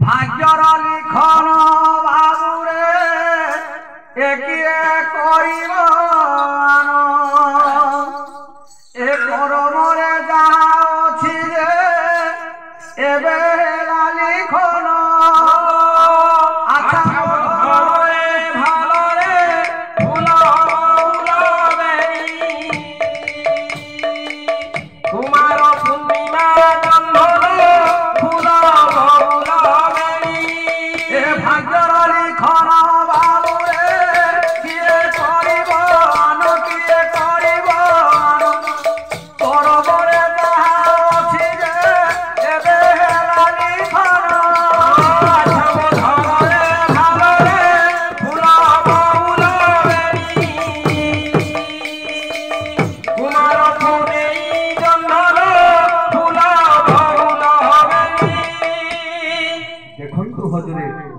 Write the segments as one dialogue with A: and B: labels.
A: भाग्यर लिखन बाबुरे एकिए करिब ए करमरे जहा अछि जे एबे लिखन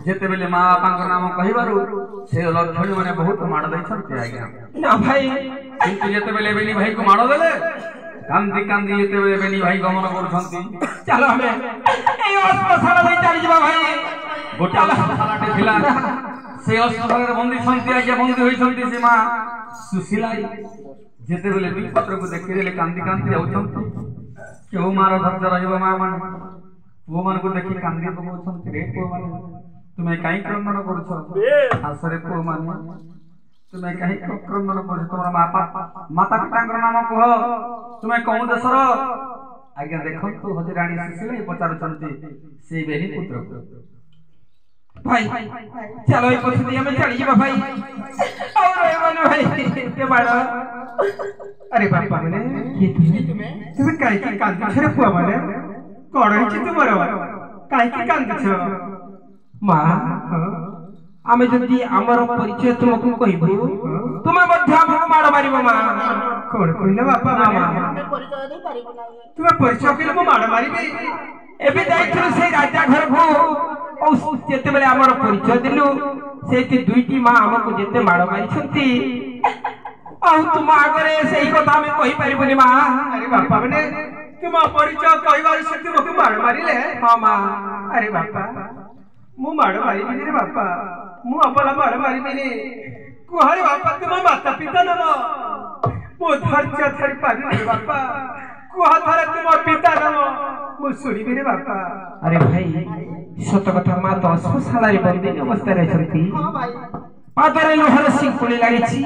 A: जेतेबेले माँ बापा नाम कहिबारु से लक्षणी माने बहुत माड़ दैछन्ते आज्ञा
B: ना भाई
A: किंतु जेतेबेले बेनी भाई को माड़ देले कांदी कांदी जेतेबेले बेनी भाई गमन करछन्ती
B: चलो हमें ए अस्पताल ले चली जबा भाई
A: गोटा सालाटे थिला से अस्पताल रे बंदी छन्ती आज्ञा बंदी होइछन्ती से माँ सुशीलाई जेतेबेले बिल पत्र को देखि देले कांदी कांदी आउछन्ती केउ मार धैर्य रहइबो माँ माने वो मन को देखि कांदी पकोछन्ती रे को माने तुम्हें कहीं क्रंदन करुछ आसरे को माने तुम्हें कहीं क्रंदन करुछ तोरा माता पिता नाम कह तुम्हें कौन देशर आज्ञा देखो तू हजे रानी सुशीला पचारुचंती से बेनी पुत्र
B: भाई चलो एक पछुदी हमें चली जीवा भाई और ए माने भाई के बाड़ा
C: अरे बापा माने ये तुम्हें काहे की कांदी छरे पुआ माने कोड़ हिची तुमरो काहे की कांदी छ
B: माँ आमे जदि आमर परिचय तुमको कहबू तुमे मध्य हमको माड़ मारिबो माँ
C: कोड़ कहिला बापा माने
D: परिचय दे पारिबो ना
C: तुमे परिचय केले मो माड़ मारिबे
B: एबे जाइथिलु से राजा घर को ओ जेते बेले आमर परिचय दिलु सेति दुईटी माँ हमको जेते माड़ मारि छथि आ तुम आगरे सेही कथा हमें कहि पारिबोनी माँ
C: अरे बापा माने तुम परिचय कहिबार से तुमको माड़ मारिले
B: हां माँ
C: अरे बापा मु माड़ मारी बिनी रे बापा मु अपला माड़ मारी बिनी कुहारे बापा तुम माता पिता नम मो धैर्य धरि पानी रे बापा कुहा थारे तुम पिता नम मु सुनी बिनी बापा
B: अरे भाई सत कथा माँ तो अस्पताल रे बंदी अवस्था रे छथि
D: हां भाई
B: पादरे लोहर सिंकुली लागिछि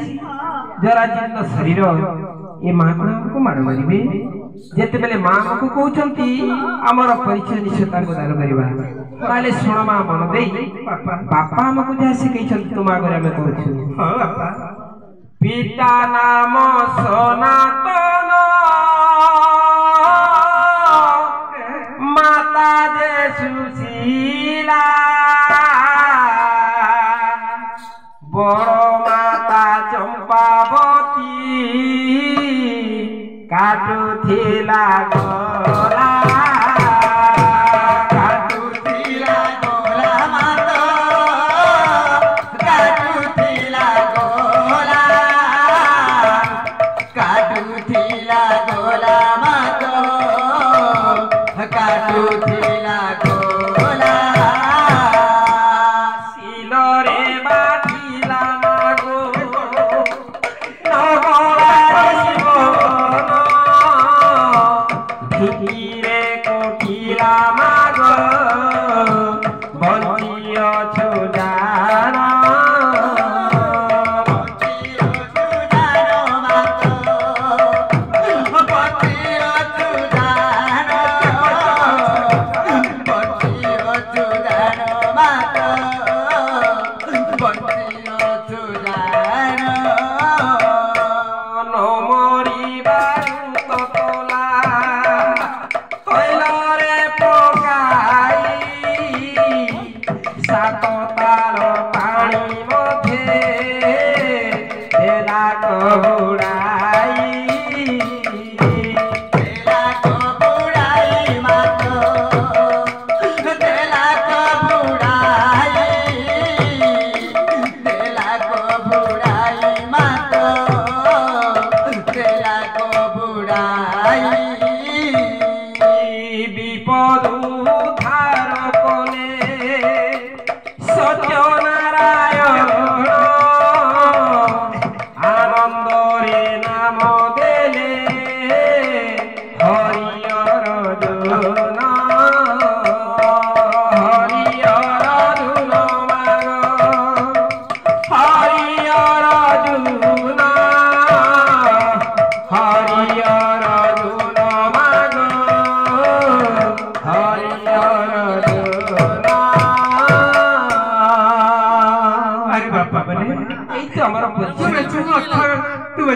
B: जरा जीर्ण शरीर ए माँ को माड़ मारिबे जेते बेले माँ को कहउचंती हमर परिचय निश्चित को दान करबा काले सुण माँ मन देई बापा हमको जा सिखै छथि तुम आगरे हमें कहछु
C: हां बापा
B: पिता नाम सनातन माता जे सुशीला बड़ माता चंपावती काटुथिला गला रे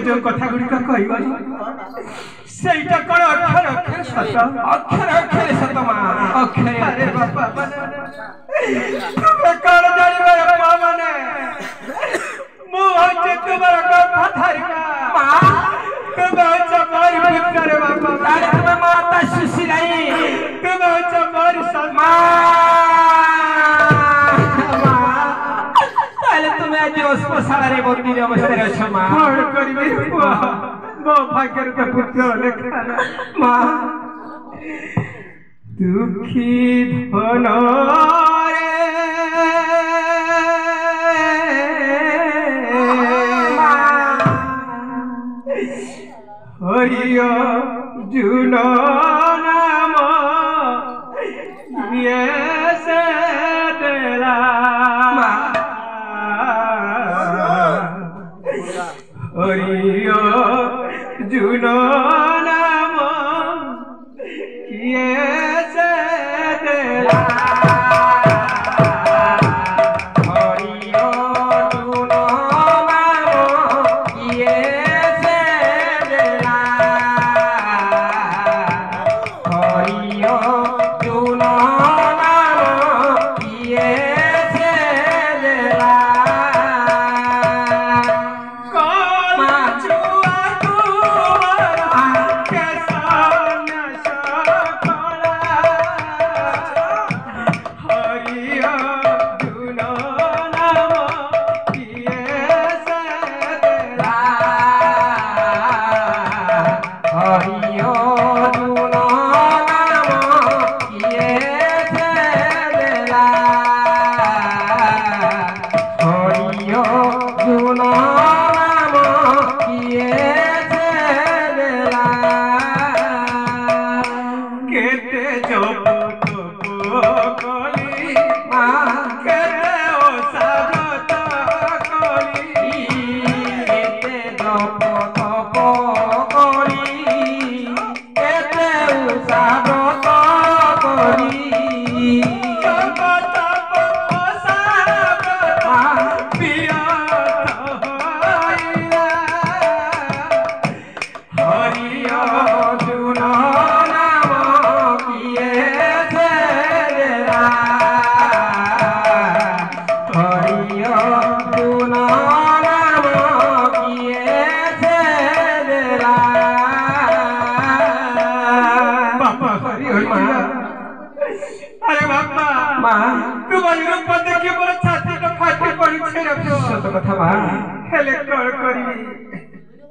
C: जो कथा गुड़िक कहब ସେଇଟା କଣ ଅକ୍ଷର ଅକ୍ଷର ସତ
B: ଅକ୍ଷର ଅକ୍ଷର ସତ ମା ଅକ୍ଷର
C: ଆରେ ବାପା ତୁମେ କଣ ଜାଣିବ ବାପା ମାନେ ମୁଁ ହଉଛି ତୁମର ଗର୍ଭଧାରିକା
B: ମା
C: ତୁମେ ହଉଛ ମୋରି ପୁତ୍ରରେ ବାପା
B: ତାହେଲେ ତୁମେ ମାତା ସୁଶୀଲାଇ
C: ତୁମେ ହଉଛ ମୋରି
B: ମା ତାହେଲେ ତୁମେ ଆଜି ଅଶ୍ମଶାଳାରେ ବନ୍ଦୀ ଅବସ୍ଥାରେ ଅଛ ମା
C: କଣ କରିବି ପୁଅ ମୋ ଭାଗ୍ୟରେ ତ ପୁତ୍ର ଲେଖା
B: ମା
C: ଦୁଃଖୀ ଧନରେ হরিয় জুন নাম ইয়েসে দেলা হরিয় জুন নাম ইয়েসে দেলা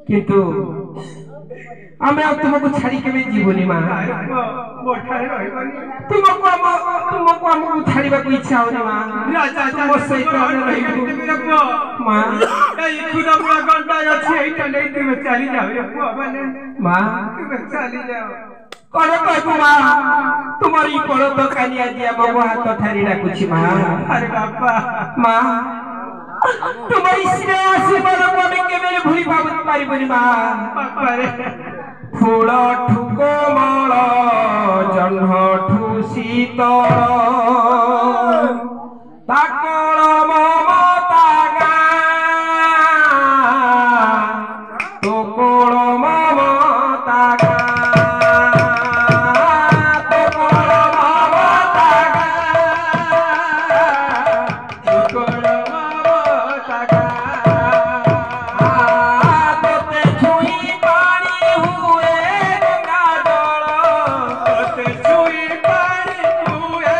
B: किंतु आमे तुमको छाड़ी के जीवनी मां तुमको हमको छाड़ीबा को इच्छा होनी मां
C: राजा
B: तुम सहित रहिबो मां
C: एई खुदा पूरा गंडा अछि एटा नै तुम चली जाओ रे पुआ माने
B: मां
C: तुम चली जाओ
B: कोन कहबो मां तुम्हारी कोन तो कानिया दिया मो हाथ ठारी डाकुछि मां
C: अरे बापा
B: मां तुम्हारी स्नेह आशीर्वाद को हमें केवल भूली पारिबनी मां
C: बापा रे
B: फूल ठु कोमल जह्न ठु शीतल ताकल ममता तोकल ममता
C: छुई पानी हुए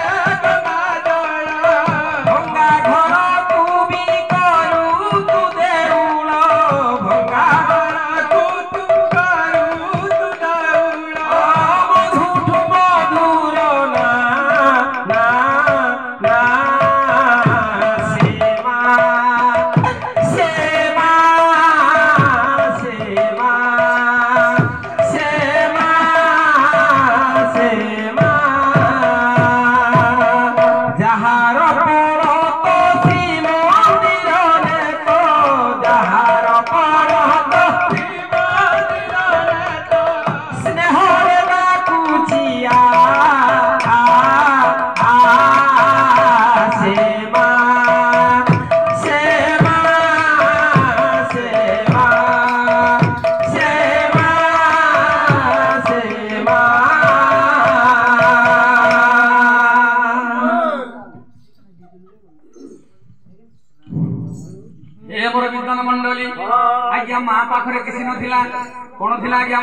A: आज्ञा माँ पाखरे किसी नथिला कोन थिला आज्ञा